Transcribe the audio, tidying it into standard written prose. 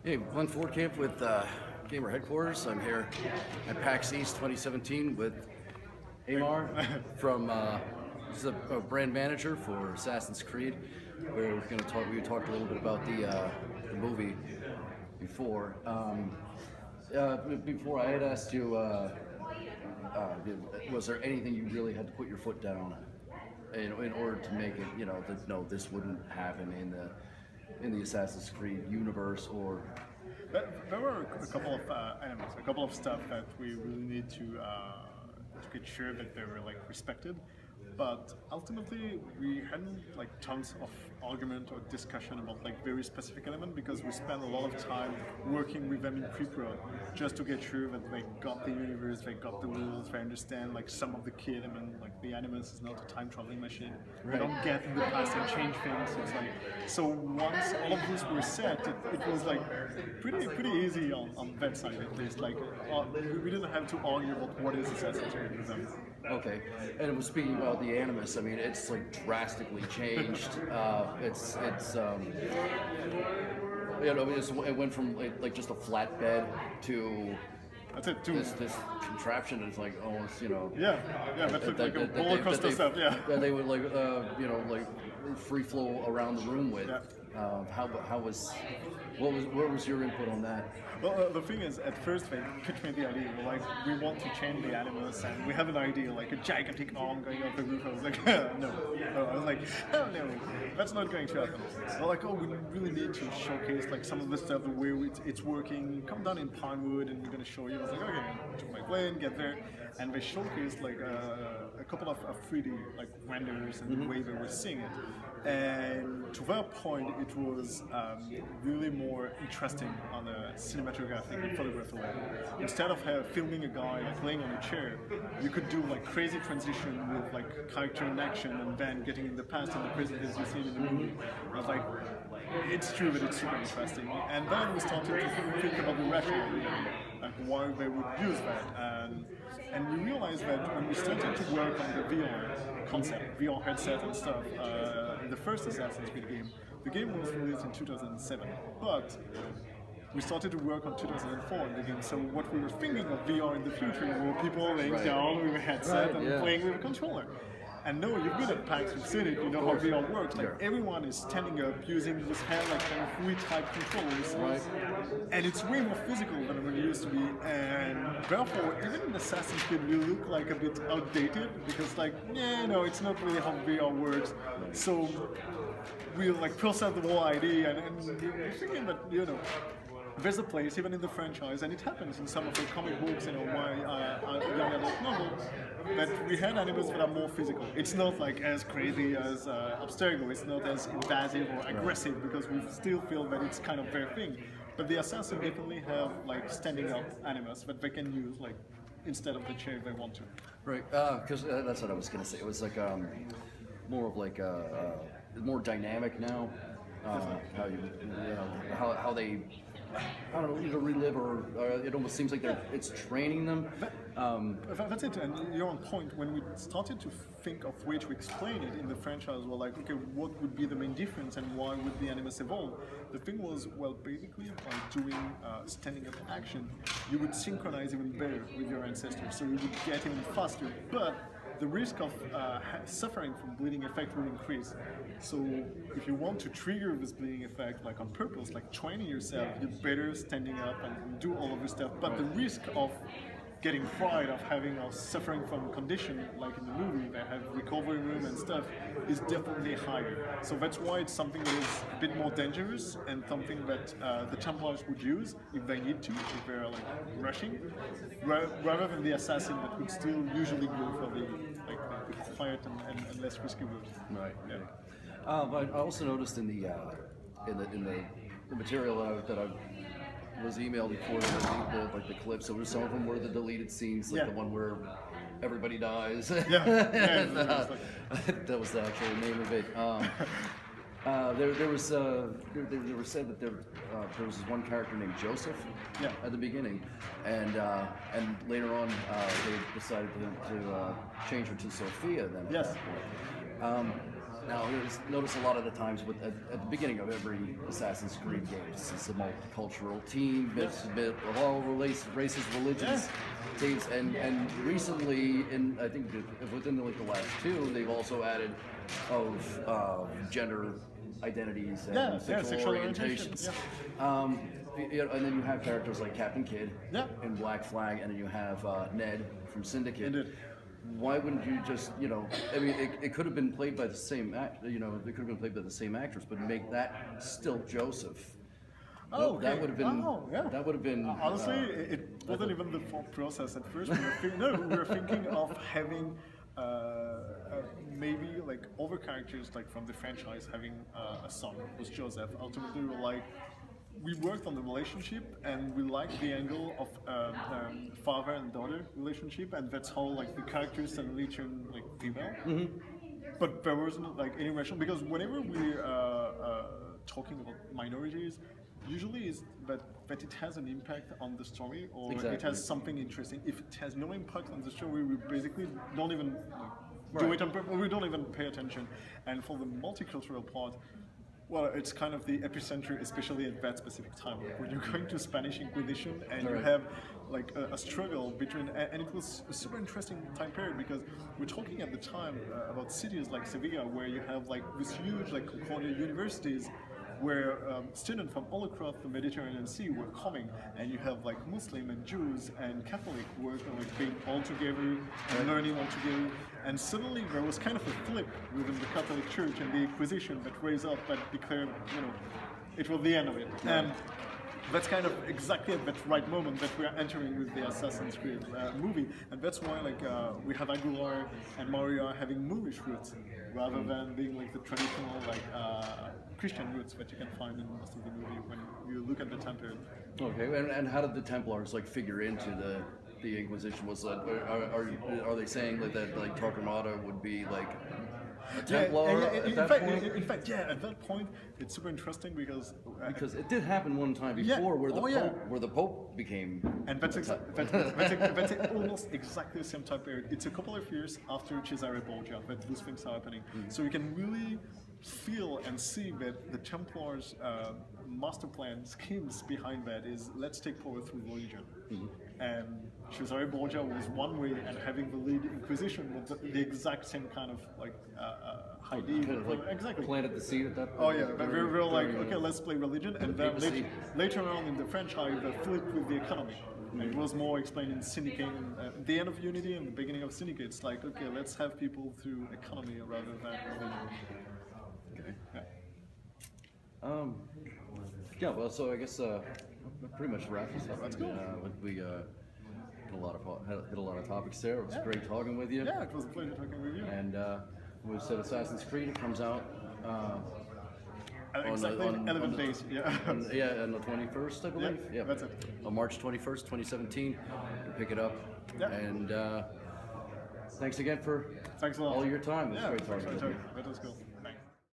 Hey, Glenn Camp with Gamer Headquarters. I'm here at PAX East 2017 with Aymar from this is a brand manager for Assassin's Creed. We're going to talk. We talked a little bit about the movie before. Before I had asked you, was there anything you really had to put your foot down in order to make it? That no, this wouldn't happen in the Assassin's Creed universe, or there were a couple of elements, a couple of stuff that we really need to get sure that they were respected. But ultimately, we hadn't tons of argument or discussion about very specific element, because we spent a lot of time working with them in pre-pro just to get sure that they got the universe, they got the rules, they understand some of the key element. The Animus is not a time traveling machine. Right. They don't get in the past and change things. It's so once all of this were set, it was pretty easy on that side at least. We didn't have to argue about what is Assassin's Creed with them. Okay, and it was speaking about the Animus. I mean, it's drastically changed. It went from just a flat bed to That's it too. this contraption. It's almost Yeah, that's like a roller coaster stuff. Yeah. That they would free flow around the room with. Yeah. What was your input on that? Well, the thing is, at first they pitched me the idea, we want to change the Animus, and we have an idea, a gigantic arm going off the roof. I was like, no. I was like, hell no, that's not going to happen. They're like, oh, we really need to showcase some of the stuff, the way it's working. Come down in Pinewood, and we're going to show you. I was like, okay, took my plane, get there, and they showcased a couple of 3D renders and the way they were seeing it. And to that point, it was really more interesting on a cinematographic and photography level. Instead of filming a guy laying on a chair, you could do crazy transition with character in action and then getting in the past and the present as you see it in the movie. I was like, it's true that it's super interesting. And then we started to think about the rationale, why they would use that. And we realized that when we started to work on the VR concept, VR headset and stuff, in the first Assassin's Creed game, the game was released in 2007, but we started to work on 2004 in the game. So what we were thinking of VR in the future were people laying down with a headset and playing with a controller. And no, you've been at PAX, you've seen it, you know how VR works. Everyone is standing up using this hand Wii-type controllers. Right. And it's way more physical than it used to be. And therefore, even in Assassin's Creed, we look a bit outdated, because it's not really how VR works. So we process the whole idea, and we're thinking that, there's a place, even in the franchise, and it happens in some of the comic books, young adult novels, that we had animals that are more physical. It's not as crazy as Abstergo, it's not as invasive or aggressive, because we still feel that it's kind of their thing. But the assassins definitely have standing up animals that they can use instead of the chair if they want to. Right, because that's what I was going to say. It was more of more dynamic now. How they, I don't know, either relive or it almost seems like it's training them. That's it, and you're on point. When we started to think of way to explain it in the franchise, we're like, okay, what would be the main difference and why would the Animus evolve? The thing was, well, basically by doing standing up action, you would synchronize even better with your ancestors, so you would get even faster, but the risk of suffering from bleeding effect will increase. So if you want to trigger this bleeding effect on purpose, training yourself, you're better standing up and do all of this stuff. But the risk of getting fried, of having or suffering from condition like in the movie, they have recovery room and stuff, is definitely higher. So that's why it's something that is a bit more dangerous and something that the Templars would use if they need to, if they're rushing, rather than the assassin that would still usually go for the quiet and less risky route. Right. Yeah. But I also noticed in the material that I was emailed before the clips. So some of them were the deleted scenes, the one where everybody dies. That was the actual name of it. There was said that there was one character named Joseph at the beginning, and later on they decided to change her to Sophia. Then. Yes. Now, notice a lot of the times at the beginning of every Assassin's Creed game, it's a multicultural team, it's a bit of all races, religions, teams, and recently, I think within like the last two, they've also added gender identities and sexual orientations. And then you have characters like Captain Kidd in Black Flag, and then you have Ned from Syndicate. Indeed. Why wouldn't you just, I mean, it could have been played by the same they could have been played by the same actress, but make that still Joseph. Oh, okay. That would have been. Oh, yeah. That would have been. Honestly, it wasn't even the thought process at first. We were thinking of having maybe like other characters like from the franchise having a son who's Joseph. Ultimately, we were like. We worked on the relationship, and we liked the angle of father and daughter relationship, and that's how like the characters suddenly turn like female. But there wasn't like any rational, because whenever we're talking about minorities, usually is that it has an impact on the story, or it has something interesting. If it has no impact on the story, we basically don't even do it on purpose, or we don't even pay attention. And for the multicultural part, well, it's kind of the epicenter, especially at that specific time. When you're going to Spanish Inquisition and you have like a struggle between, and it was a super interesting time period, because we're talking at the time about cities like Sevilla, where you have like this huge like Concordia universities, where students from all across the Mediterranean Sea were coming, and you have like Muslim and Jews and Catholic working like being all together and learning all together. And suddenly there was kind of a flip within the Catholic Church and the Inquisition that raised up, that declared, it was the end of it. And that's kind of exactly at that right moment that we are entering with the Assassin's Creed movie, and that's why like we have Aguilar and Mario having Moorish roots rather than being like the traditional like Christian roots that you can find in most of the movie when you look at the time period. Okay, and how did the Templars like figure into the Inquisition? Was that are they saying that like Torquemada would be like a Templar at that point? In fact, at that point, it's super interesting because it did happen one time before where the Pope became. And that's almost exactly the same time period. It's a couple of years after Cesare Borgia that those things are happening. So you can really feel and see that the Templars' master plan schemes behind that is let's take power through religion. And Cesare Borgia was one way, and having the lead Inquisition was the exact same kind of like idea. Kind of like exactly. Planted the seed at that Oh point. yeah, we were like, okay, let's play religion, and then later on in the franchise, they flipped with the economy. It was more explained in Syndicate, the end of Unity and the beginning of Syndicate. It's like, okay, let's have people through economy rather than religion. Okay. Yeah. Well, so I guess pretty much wrap this up. That's cool. We hit a lot of topics there. It was great talking with you. Yeah, it was a pleasure talking with you. And we said Assassin's Creed. It comes out exactly 11 days. on the 21st, I believe. Yeah, that's it. On March 21st, 2017. You pick it up. Yeah. And thanks again for Thanks a lot. all your time. It was great talking with you. That was cool.